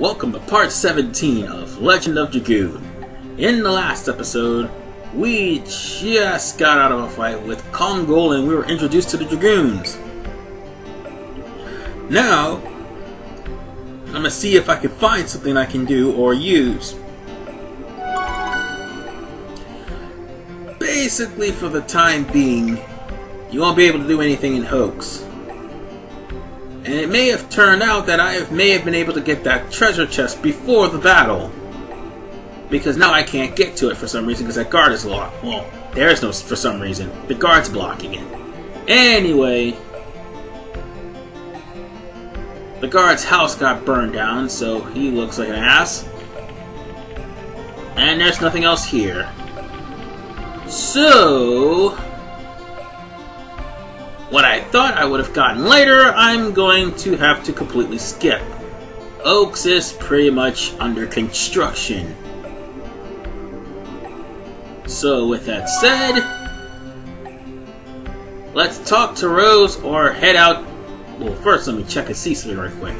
Welcome to part 17 of Legend of Dragoon. In the last episode, we just got out of a fight with Kongol and we were introduced to the Dragoons. Now, I'm gonna see if I can find something I can do or use. Basically, for the time being, you won't be able to do anything in Hoax. And it may have turned out that I may have been able to get that treasure chest before the battle. Because now I can't get to it for some reason because that guard is locked. Well, there is no for some reason. The guard's blocking it. Anyway, the guard's house got burned down, so he looks like an ass. And there's nothing else here. So, what I thought I would have gotten later, I'm going to have to completely skip. Hoax is pretty much under construction. So with that said, let's talk to Rose or head out. Well, first let me check and see something right quick.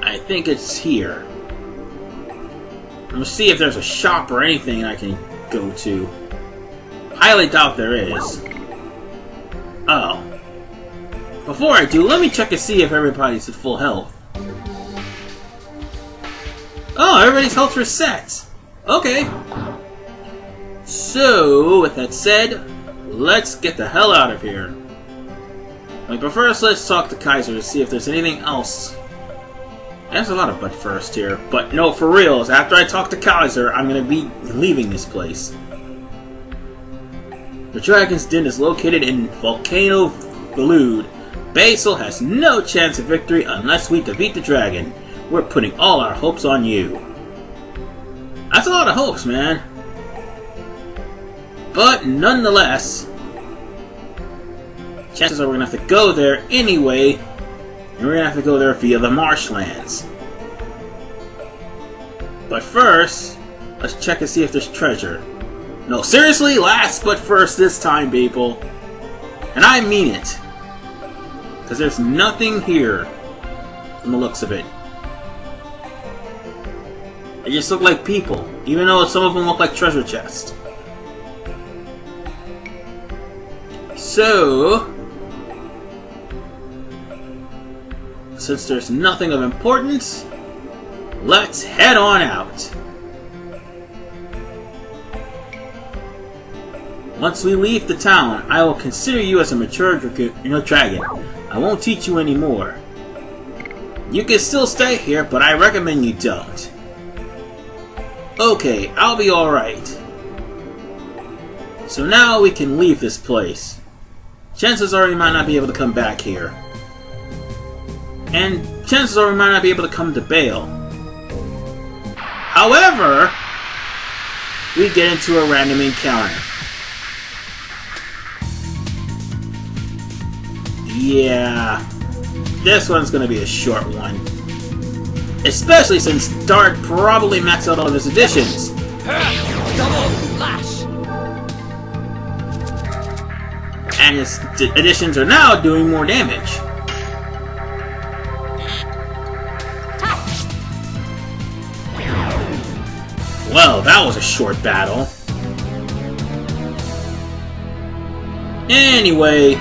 I think it's here. I'm gonna see if there's a shop or anything I can go to. Highly doubt there is. Oh. Before I do, let me check and see if everybody's at full health. Oh, everybody's health reset. Okay. So, with that said, let's get the hell out of here. But first, let's talk to Kaiser to see if there's anything else. There's a lot of but first here. But no, for reals, after I talk to Kaiser, I'm going to be leaving this place. The Dragon's Den is located in Volcano Velude. Basil has no chance of victory unless we defeat the dragon. We're putting all our hopes on you. That's a lot of hopes, man. But nonetheless, chances are we're going to have to go there anyway. And we're going to have to go there via the Marshlands. But first, let's check and see if there's treasure. No, seriously, last but first this time, people. And I mean it. Because there's nothing here from the looks of it. They just look like people, even though some of them look like treasure chests. So, since there's nothing of importance, let's head on out. Once we leave the town, I will consider you as a mature dragon. I won't teach you anymore. You can still stay here, but I recommend you don't. Okay, I'll be alright. So now we can leave this place. Chances are we might not be able to come back here. And chances are we might not be able to come to Bale. However, we get into a random encounter. Yeah, this one's gonna be a short one. Especially since Dart probably maxed out all of his additions. Double flash. And his additions are now doing more damage. Well, that was a short battle. Anyway,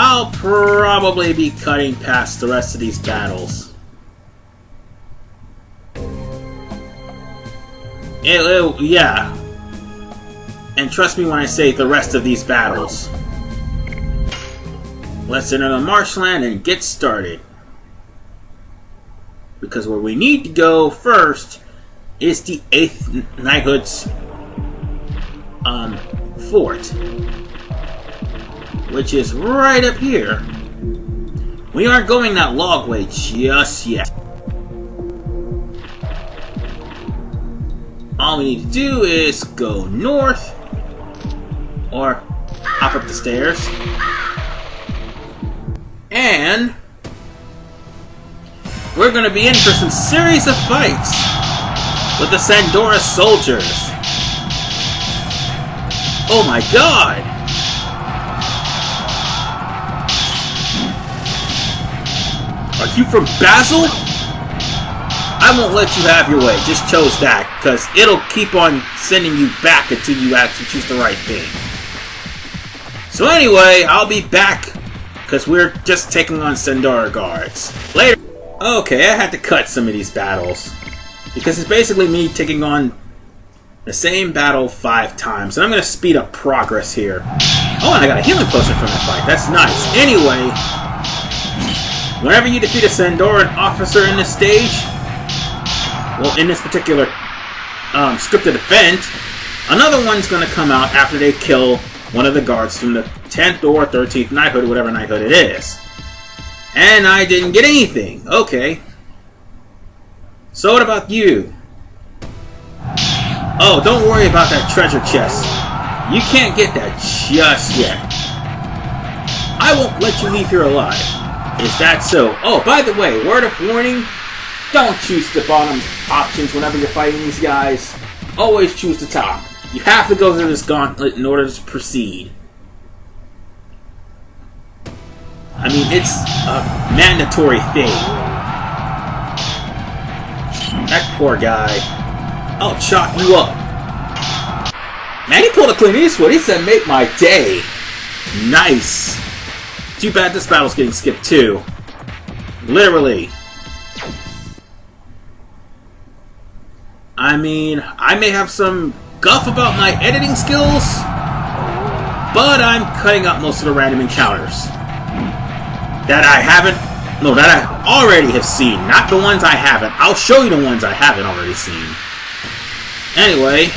I'll probably be cutting past the rest of these battles. Yeah. And trust me when I say the rest of these battles. Let's enter the Marshland and get started. Because where we need to go first is the 8th Knighthood's fort. Which is right up here. We aren't going that log way just yet. All we need to do is go north, or hop up the stairs, and we're going to be in for some series of fights with the Sandora soldiers. Oh my god! Or What, you from Basil? I won't let you have your way. Just chose that, because it'll keep on sending you back until you actually choose the right thing. So anyway, I'll be back, because we're just taking on Sandora guards. Later. Okay, I had to cut some of these battles, because it's basically me taking on the same battle 5 times. And I'm going to speed up progress here. Oh, and I got a healing potion from that fight. That's nice. Anyway, whenever you defeat a Sandoran officer in this stage, well, in this particular scripted event, another one's going to come out after they kill one of the guards from the 10th or 13th Knighthood, whatever Knighthood it is. And I didn't get anything. Okay. So what about you? Oh, don't worry about that treasure chest. You can't get that just yet. I won't let you leave here alive. Is that so? Oh, by the way, word of warning. Don't choose the bottom options whenever you're fighting these guys. Always choose the top. You have to go through this gauntlet in order to proceed. I mean, it's a mandatory thing. That poor guy. I'll chop you up. Man, he pulled a Clint Eastwood. He said, make my day. Nice. Too bad this battle's getting skipped too. Literally. I mean, I may have some guff about my editing skills, but I'm cutting out most of the random encounters. That I already have seen. Not the ones I haven't. I'll show you the ones I haven't already seen. Anyway.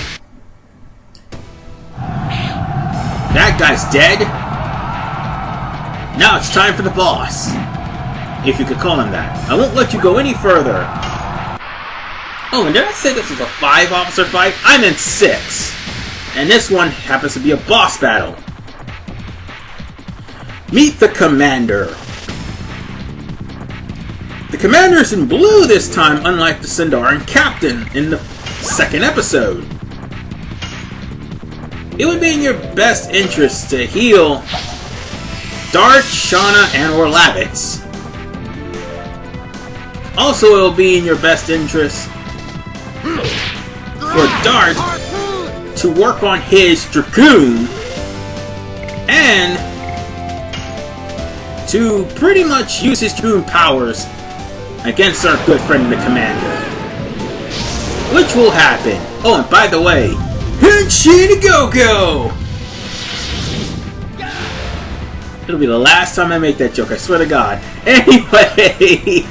That guy's dead. Now it's time for the boss. If you could call him that. I won't let you go any further. Oh, and did I say this was a 5-officer fight? I meant 6. And this one happens to be a boss battle. Meet the commander. The commander is in blue this time, unlike the Sandoran captain in the 2nd episode. It would be in your best interest to heal Dart, Shauna, and Orlavitz. Also, it will be in your best interest for Dart to work on his Dragoon and to pretty much use his Dragoon powers against our good friend the commander. Which will happen. Oh, and by the way, Henshin Go-Go! It'll be the last time I make that joke, I swear to God. Anyway,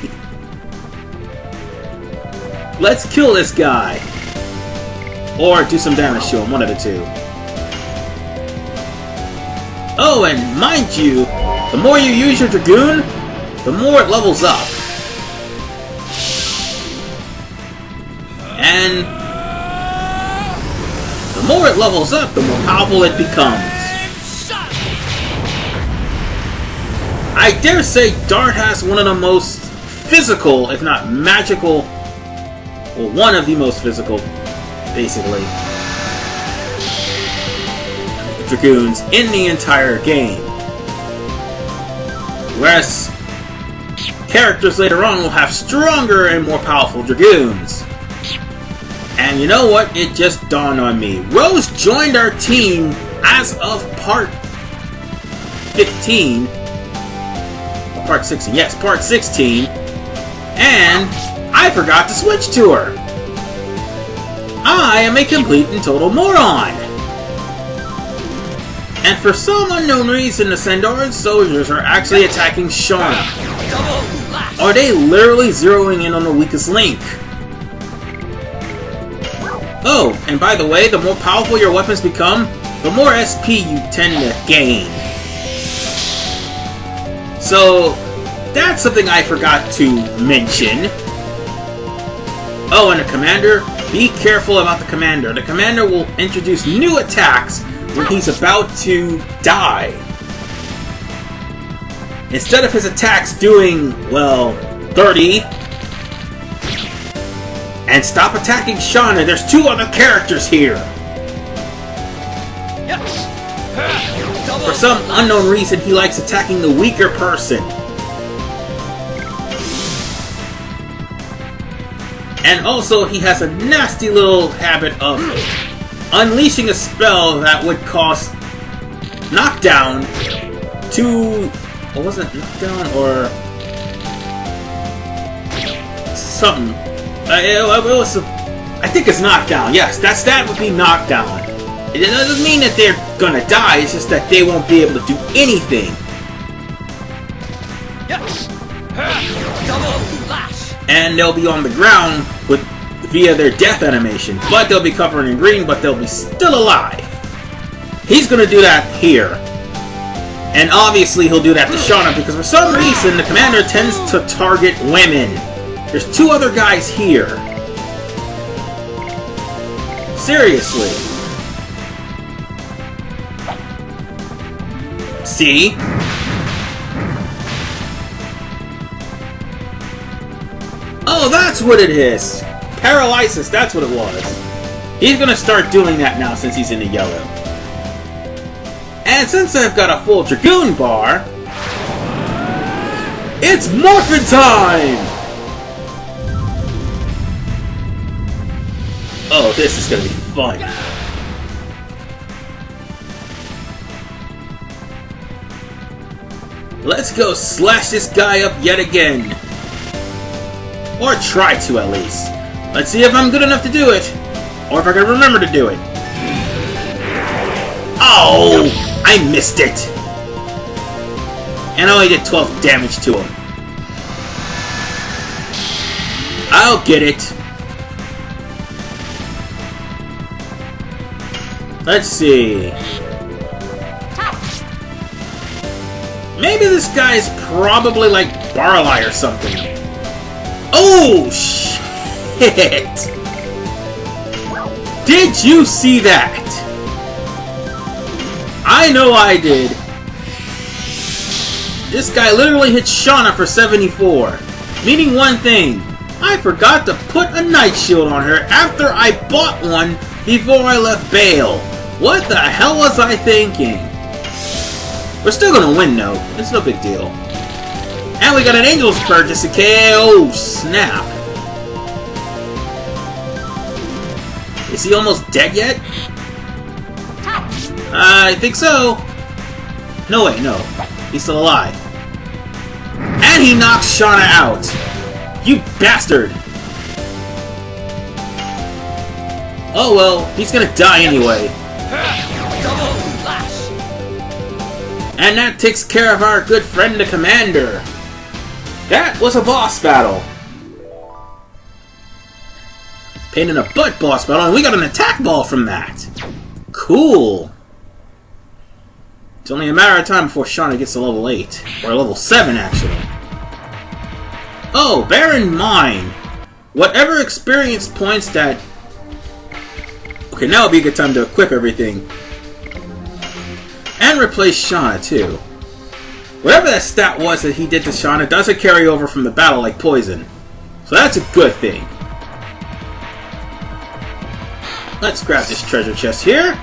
let's kill this guy. Or do some damage to him, one of the two. Oh, and mind you, the more you use your Dragoon, the more it levels up. And the more it levels up, the more powerful it becomes. I dare say Dart has one of the most physical, if not magical, well, one of the most physical, basically, Dragoons in the entire game. Whereas characters later on will have stronger and more powerful Dragoons. And you know what? It just dawned on me. Rose joined our team as of part 15. Or part 16. Yes, part 16. And I forgot to switch to her. I am a complete and total moron. And for some unknown reason, the Sandoran soldiers are actually attacking Shauna. Are they literally zeroing in on the weakest link? Oh, and by the way, the more powerful your weapons become, the more SP you tend to gain. So, that's something I forgot to mention. Oh, and the commander? Be careful about the commander. The commander will introduce new attacks when he's about to die. Instead of his attacks doing, well, 30... And stop attacking Shauna, there's 2 other characters here! For some unknown reason, he likes attacking the weaker person. And also, he has a nasty little habit of unleashing a spell that would cause knockdown to... What was it? Knockdown or... something. I think it's knockdown. Yes, that would be knockdown. It doesn't mean that they're gonna die, it's just that they won't be able to do anything. Double lash. And they'll be on the ground via their death animation. But they'll be covered in green, but they'll be still alive. He's gonna do that here. And obviously he'll do that to Shauna because for some reason the commander tends to target women. There's two other guys here. Seriously. See? Oh, that's what it is! Paralysis, that's what it was. He's gonna start doing that now since he's in the yellow. And since I've got a full Dragoon bar, it's Morphin time! Oh, this is gonna be fun. Let's go slash this guy up yet again. Or try to, at least. Let's see if I'm good enough to do it. Or if I can remember to do it. Oh! I missed it! And I only did 12 damage to him. I'll get it. Let's see. Maybe this guy's probably like Barley or something. Oh, shit! Did you see that? I know I did. This guy literally hit Shauna for 74. Meaning one thing. I forgot to put a Night Shield on her after I bought one before I left Bale. What the hell was I thinking? We're still gonna win though. It's no big deal. And we got an Angel's Purchase, okay? Oh, snap. Is he almost dead yet? I think so. No, wait, no. He's still alive. And he knocks Shauna out. You bastard. Oh well, he's gonna die anyway. And that takes care of our good friend the Commander. That was a boss battle. Pain in the butt boss battle, and we got an attack ball from that. Cool. It's only a matter of time before Shauna gets to level 8. Or level 7, actually. Oh, bear in mind, whatever experience points that... Okay, now would be a good time to equip everything. And replace Shauna, too. Whatever that stat was that he did to Shauna doesn't carry over from the battle like poison. So that's a good thing. Let's grab this treasure chest here.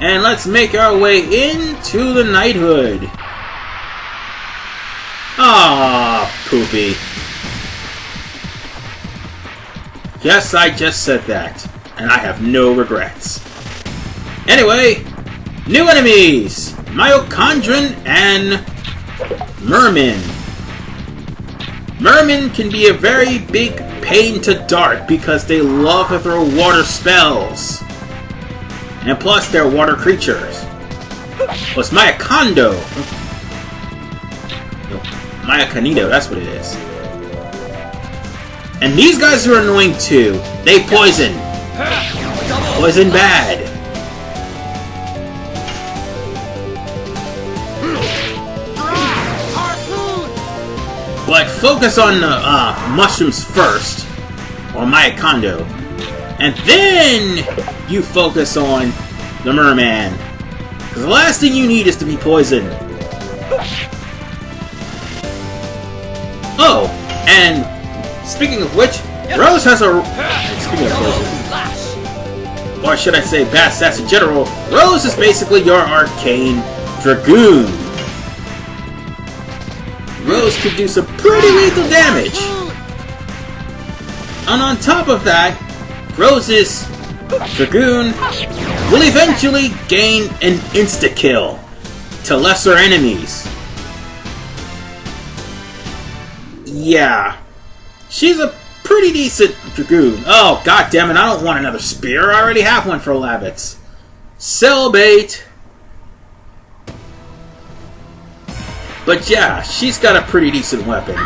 And let's make our way into the Knighthood. Ah, poopy. Yes, I just said that. And I have no regrets. Anyway, new enemies! Myochondrion and Merman. Mermen can be a very big pain to dart because they love to throw water spells. And plus, they're water creatures. Well, it's Myocondo. No, Myoconito, that's what it is. And these guys are annoying too. They poison. Poison bad. But focus on the mushrooms first, or Myocondo, and then you focus on the merman. Because the last thing you need is to be poisoned. Oh, and speaking of which, Rose has a... Speaking of poison, or should I say bad stats in general, Rose is basically your arcane Dragoon. Rose could do some pretty lethal damage. And on top of that, Rose's Dragoon will eventually gain an insta-kill to lesser enemies. Yeah, she's a pretty decent Dragoon. Oh, god damn it, I don't want another spear. I already have one for Labbits. Cellbait. But yeah, she's got a pretty decent weapon.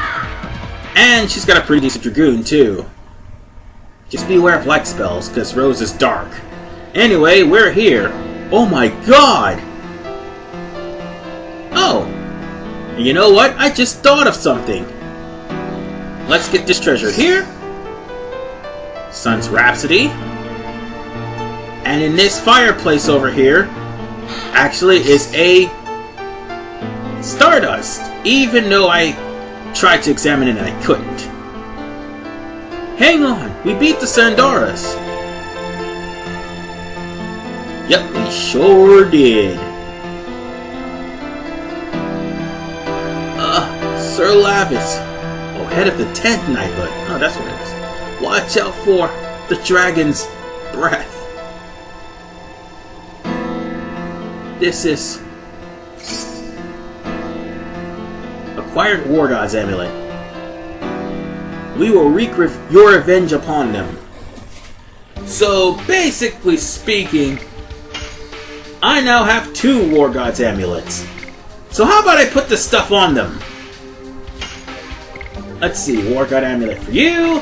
And she's got a pretty decent Dragoon, too. Just beware of light spells, because Rose is dark. Anyway, we're here. Oh my god! Oh! And you know what? I just thought of something. Let's get this treasure here. Sun's Rhapsody. And in this fireplace over here, actually is a Stardust. Even though I tried to examine it and I couldn't. Hang on, we beat the Sandoras. Yep, we sure did. Sir Lavis. Oh, head of the 10th Knighthood. Oh, that's what it is. Watch out for the dragon's breath. This is... Acquired War God's Amulet. We will wreak your revenge upon them. So, basically speaking, I now have 2 War God's Amulets. So how about I put this stuff on them? Let's see, War God Amulet for you.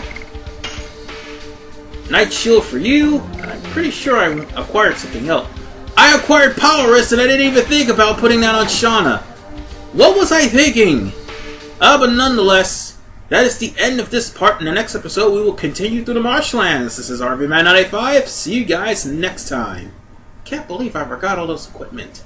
Night Shield for you. I'm pretty sure I acquired something else. I acquired Power Wrist and I didn't even think about putting that on Shauna. What was I thinking? But nonetheless, that is the end of this part. In the next episode, we will continue through the Marshlands. This is RVMan985. See you guys next time. Can't believe I forgot all those equipment.